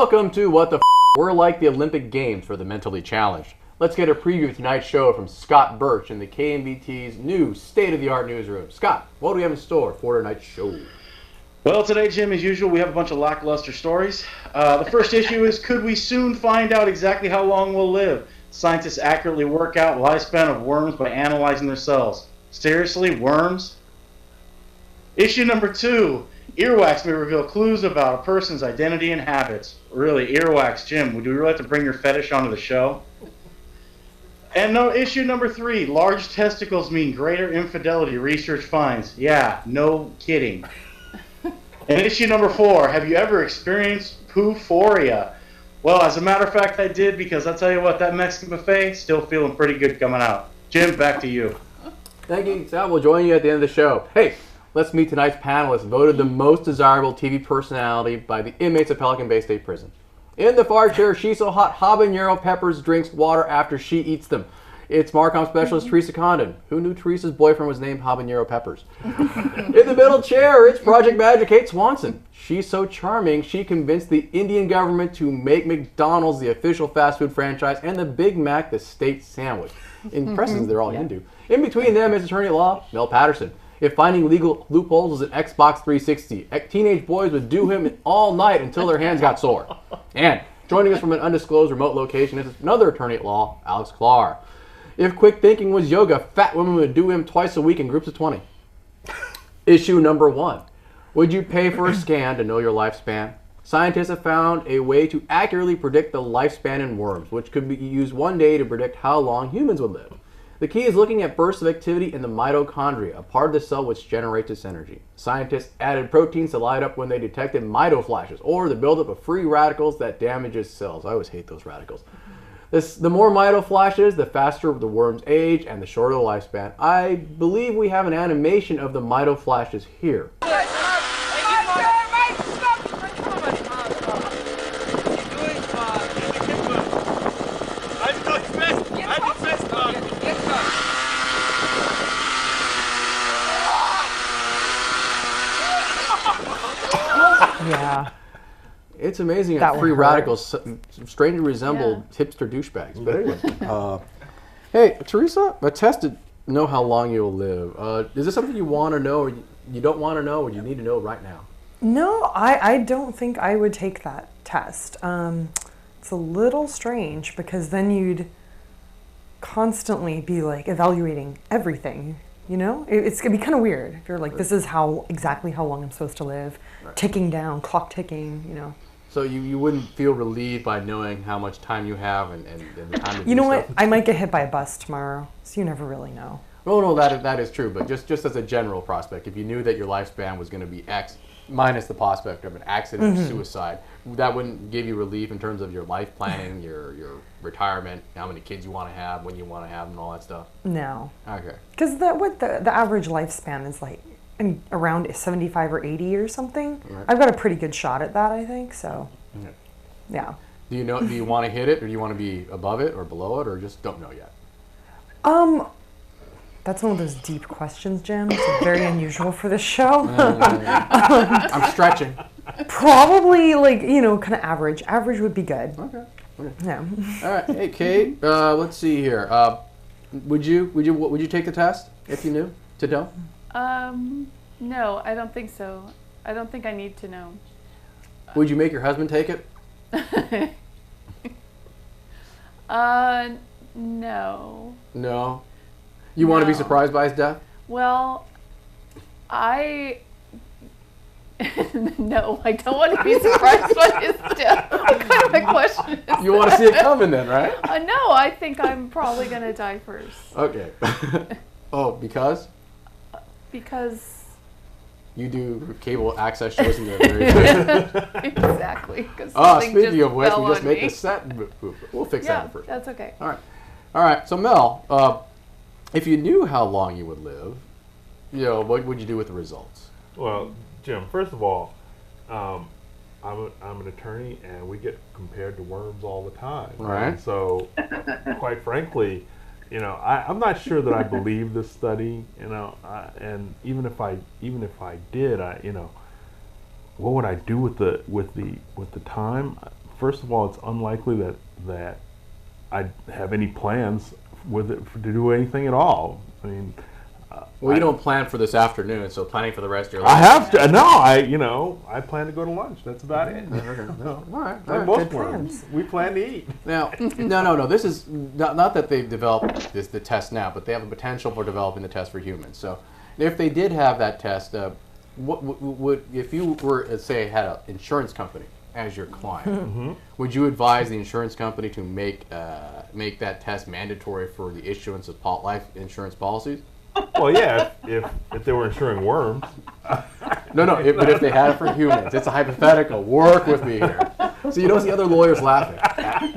Welcome to What the F***. We're like the Olympic Games for the mentally challenged. Let's get a preview of tonight's show from Scott Birch in the KMVT's new state-of-the-art newsroom. Scott, what do we have in store for tonight's show? Well, today, Jim, as usual, we have a bunch of lackluster stories. The first issue is, could we soon find out exactly how long we'll live? Scientists accurately work out lifespan of worms by analyzing their cells. Seriously, worms? Issue number 2, earwax may reveal clues about a person's identity and habits. Really, earwax, Jim, would you really like to bring your fetish onto the show? And issue number 3, large testicles mean greater infidelity, research finds. Yeah, no kidding. And issue number 4, have you ever experienced poo-phoria? Well, as a matter of fact, I did, because I'll tell you what, that Mexican buffet, still feeling pretty good coming out. Jim, back to you. Thank you, Sal. We'll join you at the end of the show. Hey, let's meet tonight's panelists, voted the most desirable TV personality by the inmates of Pelican Bay State Prison. In the far chair, she's so hot, habanero peppers drinks water after she eats them. It's Marcom specialist Teresa Condon. Who knew Teresa's boyfriend was named Habanero Peppers? In the middle chair, it's Project Magic Kate Swanson. She's so charming, she convinced the Indian government to make McDonald's the official fast food franchise and the Big Mac the state sandwich. Impressive, they're all Hindu. In between them is attorney at law Mel Patterson. If finding legal loopholes was an Xbox 360, teenage boys would do him all night until their hands got sore. And joining us from an undisclosed remote location is another attorney at law, Alex Clark. If quick thinking was yoga, fat women would do him twice a week in groups of 20. Issue number 1. Would you pay for a scan to know your lifespan? Scientists have found a way to accurately predict the lifespan in worms, which could be used one day to predict how long humans would live. The key is looking at bursts of activity in the mitochondria, a part of the cell which generates its energy. Scientists added proteins to light up when they detected mitoflashes, or the buildup of free radicals that damages cells. I always hate those radicals. The more mitoflashes, the faster the worms age and the shorter the lifespan. I believe we have an animation of the mitoflashes here. Yeah. It's amazing how free radicals strangely resemble hipster douchebags. But anyway, hey, Teresa, a test to know how long you'll live. Is this something you want to know, or you don't want to know, or you need to know right now? No, I don't think I would take that test. It's a little strange because then you'd constantly be like evaluating everything. You know, it's gonna be kind of weird if you're like, this is exactly how long I'm supposed to live, ticking down, clock ticking. You know. So you wouldn't feel relieved by knowing how much time you have and the time to do You know stuff? what? I might get hit by a bus tomorrow, so you never really know. No, that is true. But just as a general prospect, if you knew that your lifespan was going to be X, minus the prospect of an accident or suicide, that wouldn't give you relief in terms of your life planning, your retirement, how many kids you want to have, when you want to have them, and all that stuff? No. Okay. Because the average lifespan is like around 75 or 80 or something. Right. I've got a pretty good shot at that, I think. So, yeah. Do you want to hit it, or do you want to be above it or below it, or just don't know yet? That's one of those deep questions, Jim. It's very unusual for this show. I'm stretching. Probably kind of average. Average would be good. Okay. Yeah. All right. Hey, Kate. Let's see here. Would you take the test if you knew to know? No, I don't think so. I don't think I need to know. Would you make your husband take it? No. No? You want to be surprised by his death? Well, no, I don't want to be surprised by his death. What kind of a question is You want to see it coming then, right? No, I think I'm probably going to die first. Okay. Oh, because? Because you do cable access shows in there. Exactly. Speaking of which, we just make the set. We'll fix that first. That's okay. All right. So Mel, if you knew how long you would live, what would you do with the results? Well, Jim, first of all, I'm an attorney, and we get compared to worms all the time. Right. And so, quite frankly, I'm not sure that I believe this study. And even if I did, what would I do with the time? first of all, it's unlikely that I have any plans with it to do anything at all. I mean, Well, you don't plan for this afternoon, so planning for the rest of your I life. have to. No, I plan to go to lunch. That's about it. No. All right. Like most Good worms, plans. we plan to eat. Now, no. This is not that they've developed the test now, but they have a potential for developing the test for humans. So, if they did have that test, what would if you were, say, had an insurance company as your client, would you advise the insurance company to make that test mandatory for the issuance of life insurance policies? Well, yeah, if they were insuring worms. No, but if they had it for humans, it's a hypothetical. Work with me here. So you don't see other lawyers laughing.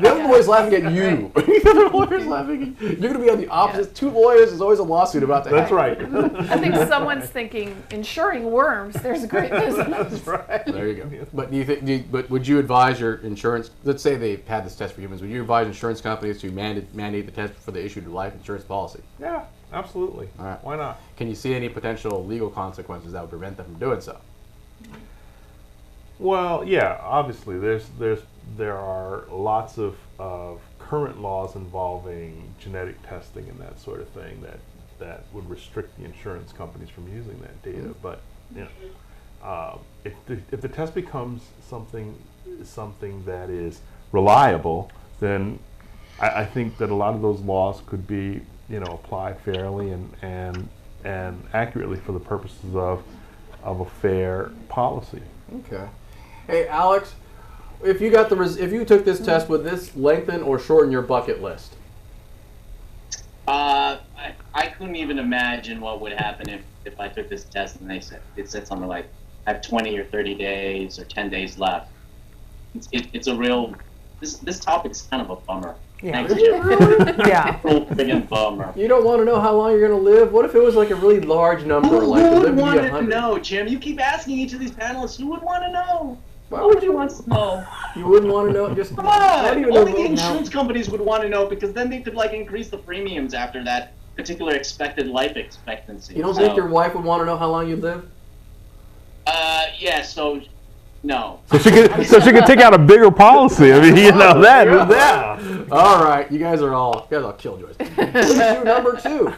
The other lawyer's laughing at you. The other lawyer's laughing at you. You're going to be on the opposite. Two lawyers, there's always a lawsuit about that. That's right. I think someone's thinking insuring worms. There's a great business. That's right. There you go. But but would you advise your insurance? Let's say they had this test for humans. Would you advise insurance companies to mandate the test for the issued life insurance policy? Yeah, absolutely. All right. Why not? Can you see any potential legal consequences that would prevent them from doing so? Well, yeah, obviously there are lots of current laws involving genetic testing and that sort of thing that would restrict the insurance companies from using that data. But if the test becomes something that is reliable, then I think that a lot of those laws could be applied fairly and accurately for the purposes of a fair policy. Okay. Hey, Alex, if you took this test, would this lengthen or shorten your bucket list? I couldn't even imagine what would happen if I took this test and it said something like I have 20 or 30 days or 10 days left. It's a real this topic's kind of a bummer. Yeah. Thanks, Jim. Yeah. Real friggin' bummer. You don't want to know how long you're going to live? What if it was like a really large number? Who like would live to be want to 100? know, Jim? You keep asking each of these panelists, who would want to know? Well, Who would you want to know? You wouldn't want to know? Just Come not on! even Only the a- insurance companies would want to know because then they could increase the premiums after that particular expected life expectancy. You don't think your wife would want to know how long you'd live? Yeah, so no. So she could take out a bigger policy. I mean, yeah. All right, you guys are all killjoys. Issue number 2.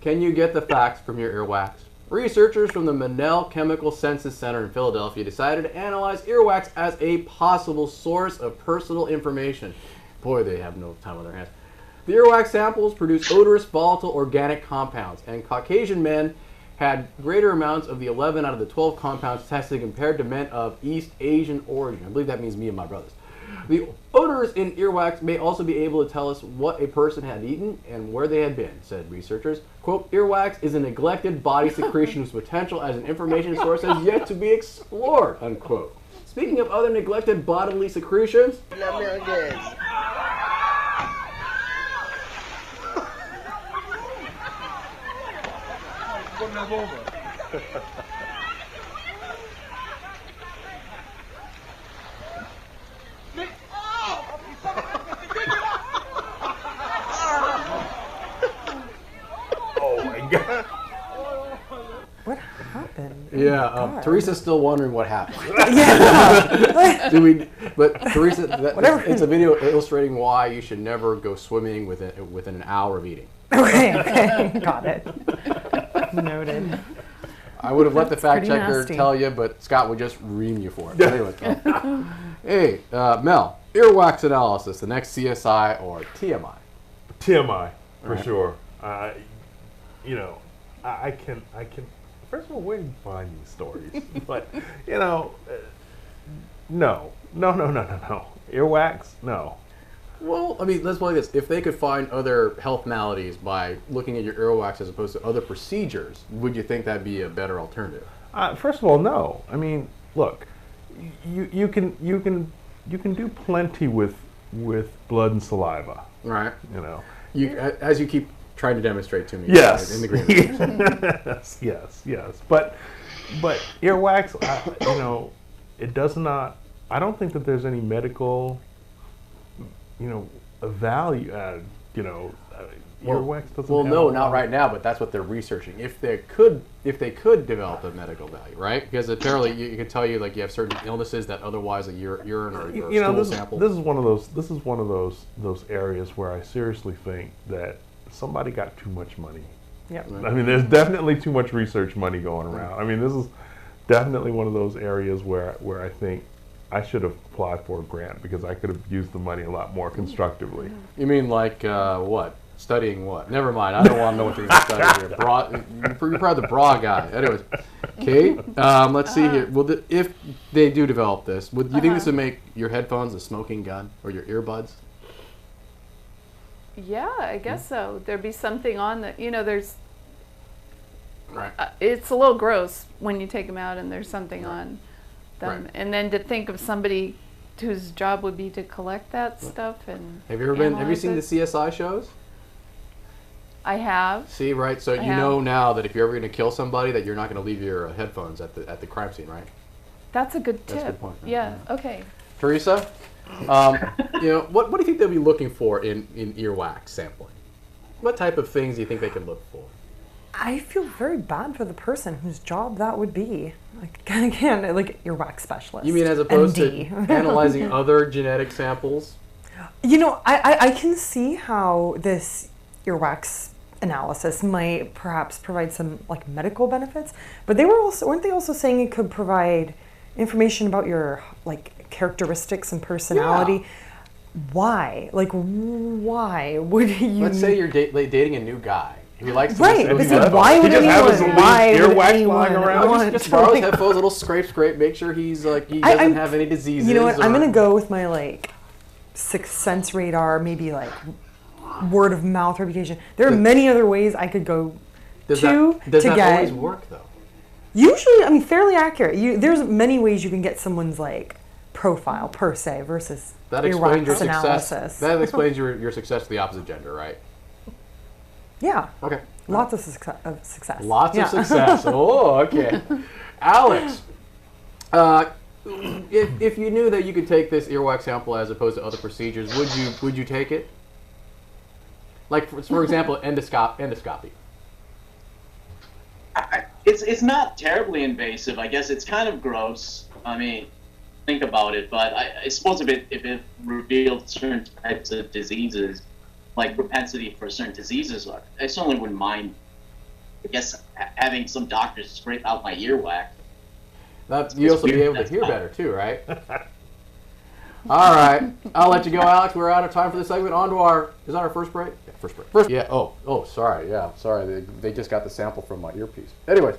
Can you get the facts from your earwax? Researchers from the Monell Chemical Senses Center in Philadelphia decided to analyze earwax as a possible source of personal information. Boy, they have no time on their hands. The earwax samples produce odorous, volatile, organic compounds, and Caucasian men had greater amounts of the 11 out of the 12 compounds tested compared to men of East Asian origin. I believe that means me and my brothers. The odors in earwax may also be able to tell us what a person had eaten and where they had been, said researchers. Quote, earwax is a neglected body secretion whose potential as an information source has yet to be explored, unquote. Speaking of other neglected bodily secretions, Oh my God. What happened? yeah, Teresa's still wondering what happened. Yeah. But Teresa, it's a video illustrating why you should never go swimming within an hour of eating. Okay. Got it. Noted. I would have let the fact pretty checker nasty. tell you, but Scott would just ream you for it. Anyway, hey, Mel, earwax analysis, the next CSI or TMI? TMI for Right. sure. I can. First of all, where do you find these stories? But no. Earwax, no. Well, I mean, let's play this. If they could find other health maladies by looking at your earwax as opposed to other procedures, would you think that'd be a better alternative? First of all, no. I mean, look, you can do plenty with blood and saliva. Right. As you keep trying to demonstrate to me. Yes. In the green room. yes. But earwax, it does not. I don't think that there's any medical, value. earwax doesn't Well, have no, a not lot. right now, but that's what they're researching. If they could develop a medical value, right? Because apparently you can tell you like you have certain illnesses that otherwise a urine or You stool know, sample. this is one of those areas where I seriously think that somebody got too much money. Yep. I mean, there's definitely too much research money going around. I mean, this is definitely one of those areas where I think I should have applied for a grant because I could have used the money a lot more constructively. You mean like what? Studying what? Never mind. I don't want to know what you're going to study here. You're probably the bra guy. Anyways, okay. Let's see here. Well, if they do develop this, do you think this would make your headphones a smoking gun or your earbuds? Yeah, I guess so. There'd be something on the, there's, Right. it's a little gross when you take them out and there's something on them. Right. And then to think of somebody whose job would be to collect that stuff and Have you seen the analyze CSI shows? I have. See, right? So you have. know now that if you're ever going to kill somebody, that you're not going to leave your headphones at the crime scene, right? That's a good tip. That's a good point, right? Yeah, okay. Teresa, what do you think they'll be looking for in earwax sampling? What type of things do you think they can look for? I feel very bad for the person whose job that would be. Like, again, like earwax specialist. You mean as opposed MD. to analyzing other genetic samples? I can see how this earwax analysis might perhaps provide some like medical benefits, but weren't they also saying it could provide information about your like characteristics and personality? Yeah. Why? Like, why would you? Let's say you're dating a new guy. He likes to Right, listen but to see, headphones. why would He just anyone? has his Why would earwax anyone flying around. want Just to, borrow his like- headphones, a little scrape, make sure he's like he I- doesn't I'm- have any diseases. You know what? I'm or- gonna go with my like sixth sense radar, maybe like word of mouth reputation. There are many other ways I could go Does to that get. always work though? Usually, I mean, fairly accurate. There's many ways you can get someone's like profile per se versus That explains your earwax success. analysis. That explains your success to the opposite gender, right? Yeah, Okay. lots of success. Lots Yeah. of success. Oh, okay. Alex, if you knew that you could take this earwax sample as opposed to other procedures, would you take it? Like for example, endoscopy. It's not terribly invasive. I guess it's kind of gross. I mean, think about it. But I suppose if it revealed certain types of diseases, like propensity for certain diseases, I certainly wouldn't mind. I guess having some doctors scrape out my earwax. You also be able to hear better too, right? All right, I'll let you go, Alex. We're out of time for this segment. On to is that our first break? Yeah, first break. Yeah. Oh, sorry. Yeah, sorry. They just got the sample from my earpiece. Anyways,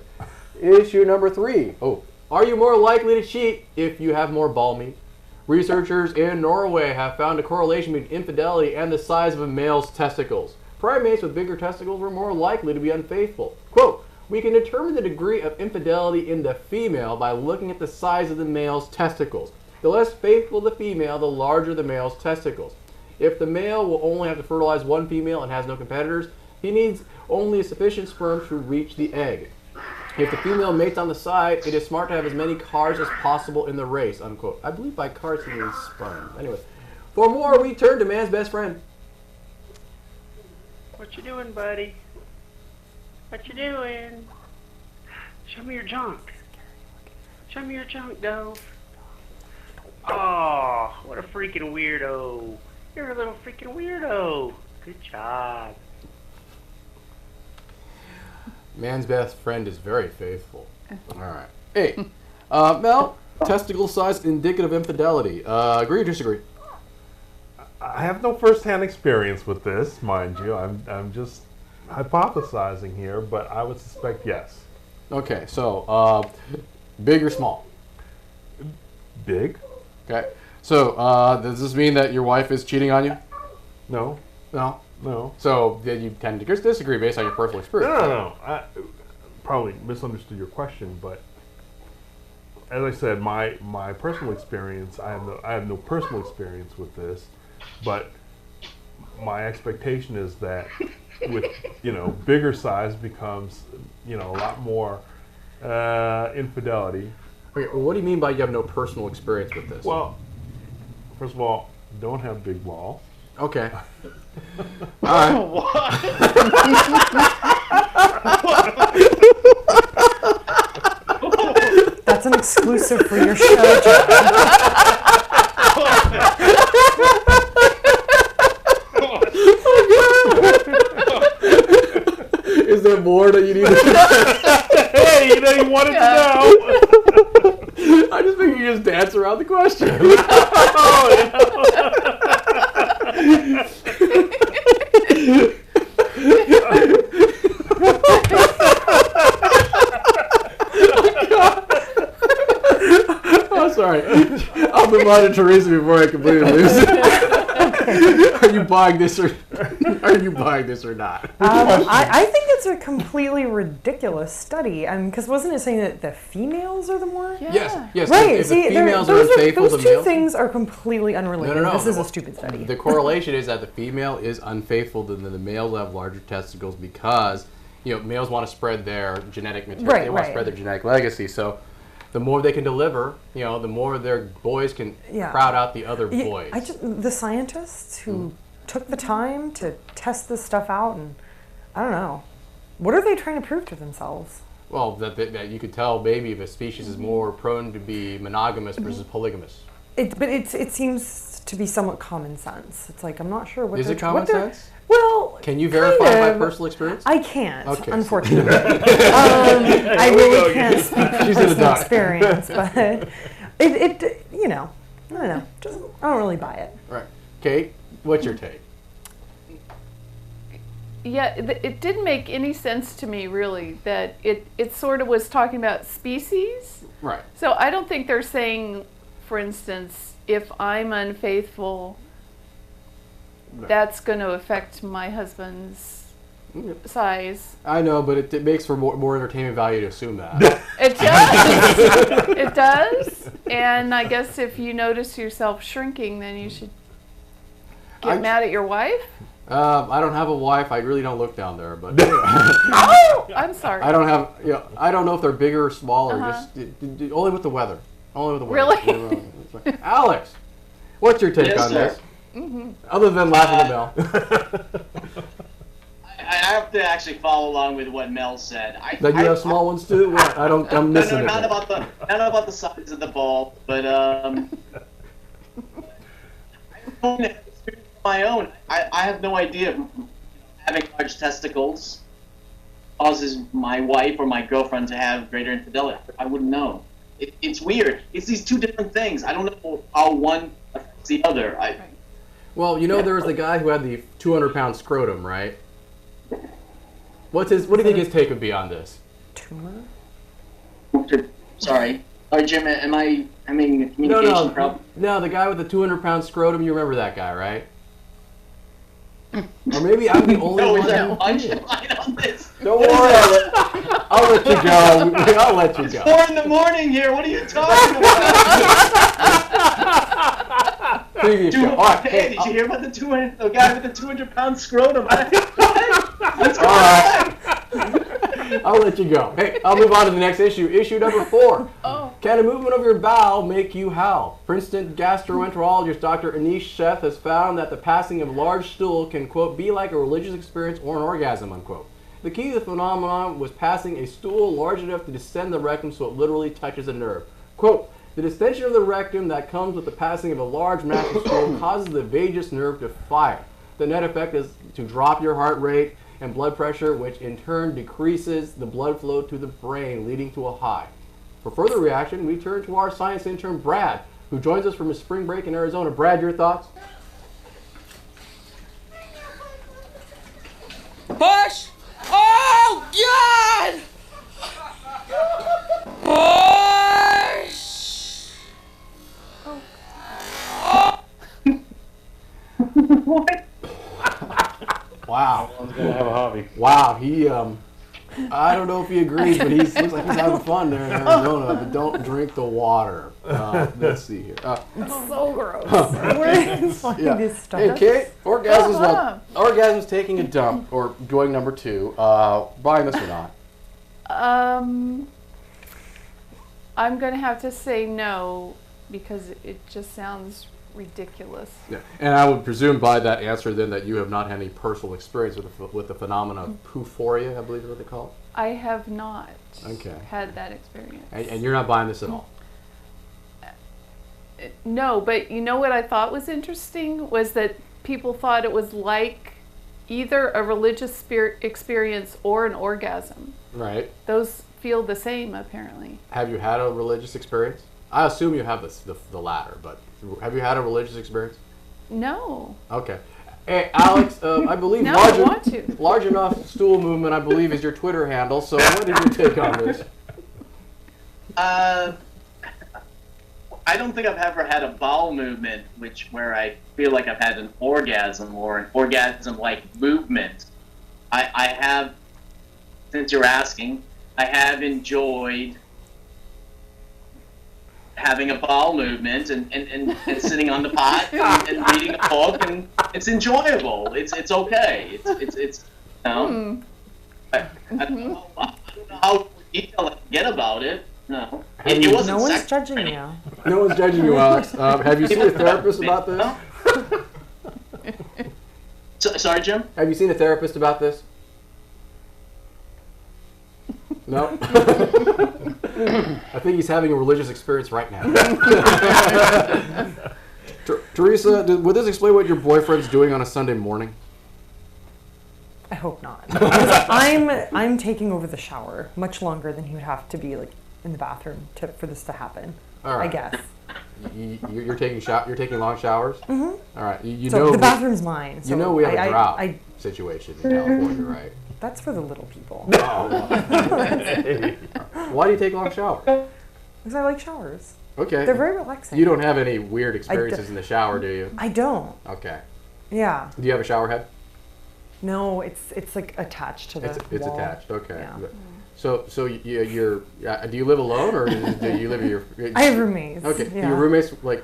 issue number 3. Oh, are you more likely to cheat if you have more ball meat? Researchers in Norway have found a correlation between infidelity and the size of a male's testicles. Primates with bigger testicles were more likely to be unfaithful. Quote, we can determine the degree of infidelity in the female by looking at the size of the male's testicles. The less faithful the female, the larger the male's testicles. If the male will only have to fertilize one female and has no competitors, he needs only a sufficient sperm to reach the egg. If the female mates on the side, it is smart to have as many cars as possible in the race, unquote. I believe by cars he means sperm. Anyway, for more, we turn to man's best friend. What you doing, buddy? What you doing? Show me your junk. Show me your junk, Dove. Oh, what a freaking weirdo. You're a little freaking weirdo. Good job. Man's best friend is very faithful. All right. Hey, Mel, testicle size indicative of infidelity. Agree or disagree? I have no first-hand experience with this, mind you. I'm just hypothesizing here, but I would suspect yes. Okay, so big or small? Big? Okay. So does this mean that your wife is cheating on you? No. No. No. So then you tend to disagree based on your personal experience. No. I probably misunderstood your question, but as I said, my personal experience, I have no personal experience with this, but my expectation is that with bigger size becomes a lot more infidelity. Okay, well, what do you mean by you have no personal experience with this? Well, first of all, don't have big balls. Okay. All right. That's an exclusive for your show, John. Is there more that you need to Hey, you know you wanted to know. I just think you just dance around the question. Oh, sorry. I'll move on to Teresa before I completely lose it. Are you buying this or not? I think it's a completely ridiculous study. Because wasn't it saying that the females are the more? Yeah. Yes. Right. If See, the females are unfaithful those to two males, things are completely unrelated. No. This is a stupid study. the correlation is that the female is unfaithful to the males have larger testicles because males want to spread their genetic material. Right, They want to right. spread their genetic legacy. So the more they can deliver, the more their boys can Yeah. crowd out the other Yeah, boys. the scientists who took the time to test this stuff out, and I don't know, what are they trying to prove to themselves? Well, that you could tell maybe if a species is more prone to be monogamous versus polygamous. But it seems to be somewhat common sense. It's like I'm not sure what Is they're it common what they're- sense? Well, Can you verify kind by of. personal experience? I can't, Okay. unfortunately. I really can't speak from She's in the personal dark. experience, but it I don't know. I don't really buy it. Right. Kate, what's your take? Yeah, it didn't make any sense to me, really, that it sort of was talking about species. Right. So I don't think they're saying, for instance, if I'm unfaithful, that's going to affect my husband's size. I know, but it makes for more entertainment value to assume that. It does. It does. And I guess if you notice yourself shrinking, then you should get mad at your wife. I don't have a wife. I really don't look down there, but Oh, I'm sorry. I don't have. I don't know if they're bigger or smaller. Uh-huh. Just only with the weather. Only with the Really? weather. Alex, what's your take Yes, on sir. this? Other than laughing at Mel. I have to actually follow along with what Mel said. That you have small ones too? What? I'm missing it. Not about the size of the ball, but I don't have experience of my own. I have no idea if having large testicles causes my wife or my girlfriend to have greater infidelity. I wouldn't know. It's weird. It's these two different things. I don't know how one affects the other. Well, there was the guy who had the 200-pound scrotum, right? What do you think his take would be on this? Tumor? Sorry. Jim, am I having a communication problem? No, the guy with the 200-pound scrotum. You remember that guy, right? Or maybe I'm the only No, one. is that who one did. line on this? Don't worry, I'll let you go. I'll let you It's go. 4 a.m. here. What are you talking about? Previous show. All right, Hey, did you hear about the guy with the 200-pound scrotum? What's all right. I'll let you go. Hey, I'll move on to the next issue. Issue number 4. Oh. Can a movement of your bowel make you howl? Princeton gastroenterologist Dr. Anish Sheth has found that the passing of large stool can, quote, be like a religious experience or an orgasm, unquote. The key to the phenomenon was passing a stool large enough to descend the rectum so it literally touches a nerve. Quote, the distension of the rectum that comes with the passing of a large massive stool causes the vagus nerve to fire. The net effect is to drop your heart rate and blood pressure, which in turn decreases the blood flow to the brain, leading to a high. For further reaction, we turn to our science intern, Brad, who joins us from his spring break in Arizona. Brad, your thoughts? Push! Oh, God! Push! What? Wow. Someone's gonna have a hobby. Wow, he, I don't know if he agrees, but he looks like he's having fun there in Arizona, but don't drink the water. Let's see here. It's so gross. Where is finding this stuff? Hey, Kate, orgasm's taking a dump, or going number 2. Buying this or not? I'm going to have to say no because it just sounds ridiculous. Yeah. And I would presume by that answer then that you have not had any personal experience with the phenomenon of poo-phoria, I believe is what they call I have not Okay. had that experience. it. And you're not buying this at all. No, but you know what I thought was interesting was that people thought it was like either a religious experience or an orgasm. Right. Those feel the same, apparently. Have you had a religious experience? I assume you have the latter, but have you had a religious experience? No. Okay. Hey, Alex, I believe No, I want to. Large Enough Stool Movement, I believe, is your Twitter handle. So what did you take on this? I don't think I've ever had a bowel movement where I feel like I've had an orgasm or an orgasm-like movement. I have, since you're asking, I have enjoyed having a bowel movement and sitting on the pot and reading a book, and it's enjoyable. It's okay. It's you know. I don't know how detailed I can get about it. No. It wasn't No one's sex- judging you. No one's judging you, Alex. Have you seen a therapist about this? Sorry, Jim? Have you seen a therapist about this? No? I think he's having a religious experience right now. Teresa, would this explain what your boyfriend's doing on a Sunday morning? I hope not. Because I'm taking over the shower much longer than he would have to be like in the bathroom for this to happen. All right. I guess. You're taking long showers? Mm-hmm. All right. You So know the bathroom's mine. So you know we have a drought I situation in California, right? That's for the little people. Why do you take long showers? Because I like showers. Okay. They're very relaxing. You don't have any weird experiences in the shower, do you? I don't. Okay. Yeah. Do you have a shower head? No, it's like attached to the It's wall. attached. Okay. Yeah. So you're do you live alone or do you live with your? I have roommates. Okay. Yeah. Your roommates like,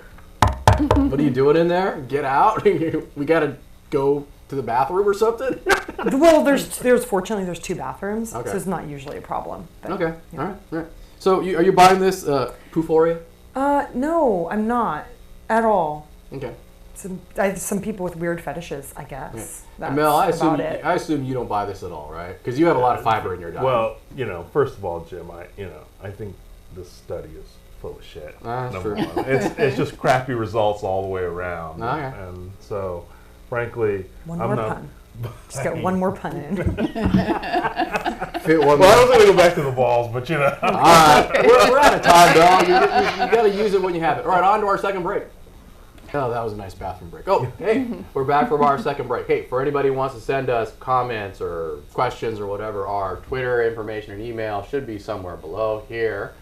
what are you doing in there? Get out! We gotta go to the bathroom or something. Well, there's fortunately there's 2 bathrooms, Okay. so it's not usually a problem. But, Okay. yeah. All right. So are you buying this poo-phoria? No, I'm not at all. Okay. I have some people with weird fetishes, I guess. Yeah. That's Mel, I about it. assume you don't buy this at all, right? Because you have a lot of fiber in your diet. Well, first of all, Jim, I think this study is full of shit. That's number true. one. It's just crappy results all the way around. Okay. And so, frankly, One I'm more not. pun. Just get one more pun in. Fit one Well, I was going to go back to the balls, but All right, we're out of time, dog. You got to use it when you have it. All right, on to our second break. Oh, that was a nice bathroom break. Oh, hey, we're back from our second break. Hey, for anybody who wants to send us comments or questions or whatever, our Twitter information and email should be somewhere below here.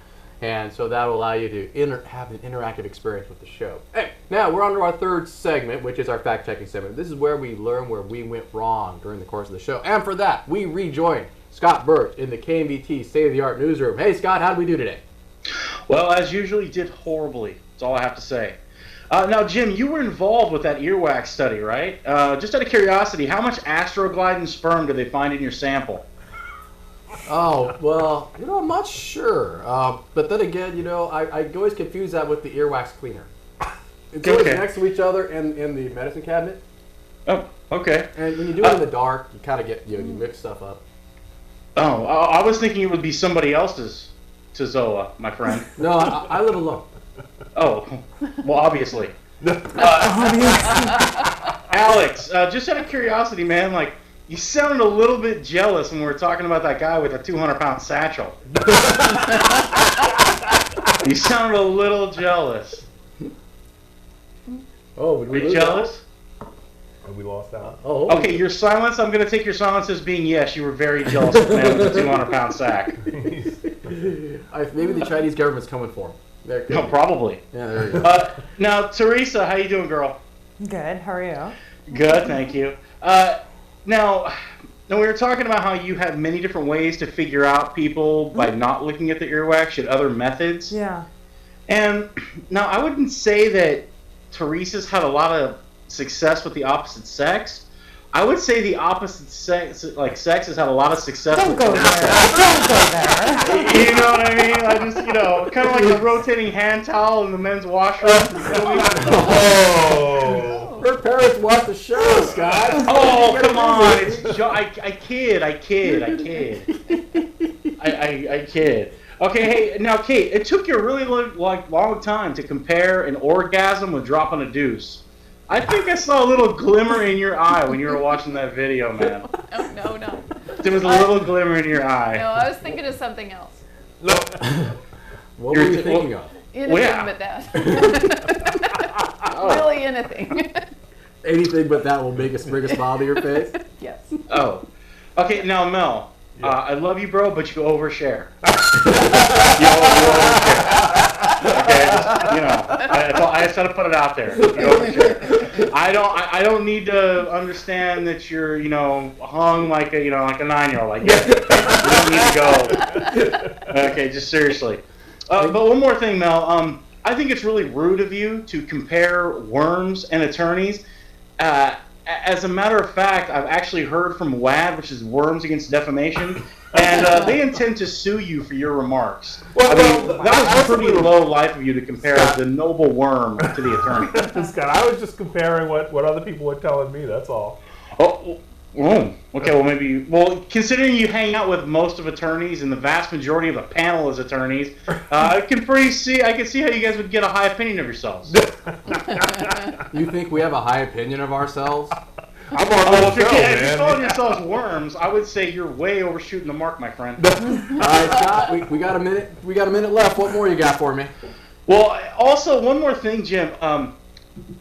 And so that will allow you to have an interactive experience with the show. Hey, now we're on to our third segment, which is our fact-checking segment. This is where we learn where we went wrong during the course of the show. And for that, we rejoin Scott Birch in the KMVT State-of-the-Art newsroom. Hey, Scott, how did we do today? Well, as usual, you did horribly. That's all I have to say. Now, Jim, you were involved with that earwax study, right? Just out of curiosity, how much astroglidin sperm did they find in your sample? Oh, well, I'm not sure. But then again, I always confuse that with the earwax cleaner. It's always Okay. next to each other in the medicine cabinet. Oh, okay. And when you do it in the dark, you kind of get, you mix stuff up. Oh, I was thinking it would be somebody else's Zola, my friend. No, I live alone. Oh, well, obviously. Alex, just out of curiosity, man, like, you sounded a little bit jealous when we were talking about that guy with a 200-pound satchel. You sounded a little jealous. Oh, would Were you jealous? And we lost out. Oh, Okay, your silence, I'm going to take your silence as being yes, you were very jealous of the man with a 200-pound sack. maybe the Chinese government's coming for him. No, probably. Yeah, there you go. Now, Teresa, how you doing, girl? Good. How are you? Good, thank you. Now we were talking about how you have many different ways to figure out people by not looking at the earwax. You had other methods. Yeah. And now I wouldn't say that Teresa's had a lot of success with the opposite sex. I would say the opposite sex has had a lot of success. Don't with go there. Don't go there. You know what I mean? I just, kind of like the rotating hand towel in the men's washroom. Oh. Her parents watch the show, Scott. Oh, come on! I kid. Okay, hey, now Kate, it took you a really long time to compare an orgasm with dropping a deuce. I think I saw a little glimmer in your eye when you were watching that video, man. No. There was a little glimmer in your eye. No, I was thinking of something else. What were you thinking of? Anything but that. Really anything. Anything but that will bring a smile to your face? Yes. Oh. Okay, now Mel, I love you, bro, but you overshare. You overshare. Okay, I just had to put it out there. You overshare. I don't need to understand that you're, hung like a 9-year-old. Like, yeah, you don't need to go. Okay, just seriously. But one more thing, Mel. I think it's really rude of you to compare worms and attorneys. As a matter of fact, I've actually heard from WAD, which is Worms Against Defamation, and they intend to sue you for your remarks. That was pretty low life of you to compare the noble worm to the attorney. Scott, I was just comparing what other people were telling me, that's all. Okay, well maybe. Well, considering you hang out with most of attorneys and the vast majority of the panel is attorneys, I can see how you guys would get a high opinion of yourselves. You think we have a high opinion of ourselves? I'm on If you're calling yourselves worms, I would say you're way overshooting the mark, my friend. All right, Scott, we got a minute. We got a minute left. What more you got for me? Well, also one more thing, Jim.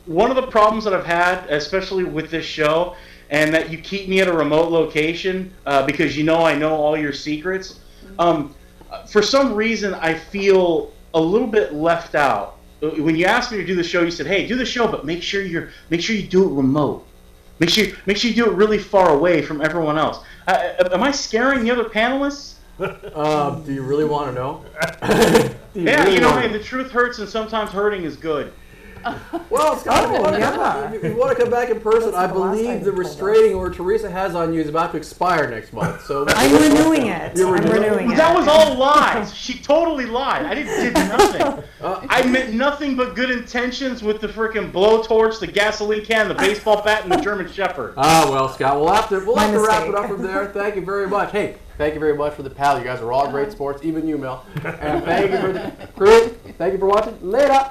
One of the problems that I've had, especially with this show, and that you keep me at a remote location because I know all your secrets. For some reason, I feel a little bit left out. When you asked me to do the show, you said, "Hey, do the show, but make sure you do it remote. Make sure you do it really far away from everyone else." Am I scaring the other panelists? Do you really want to know? Yeah, hey, the truth hurts, and sometimes hurting is good. Well, Scott, if you want to come back in person, I believe the restraining order Teresa has on you is about to expire next month. So I'm renewing it. That was all lies. She totally lied. I did nothing. I meant nothing but good intentions with the freaking blowtorch, the gasoline can, the baseball bat, and the German Shepherd. Well, Scott, we'll have to wrap it up from there. Thank you very much. Hey, thank you very much for the pal. You guys are all great sports, even you, Mel. And thank you for the crew. Thank you for watching. Later.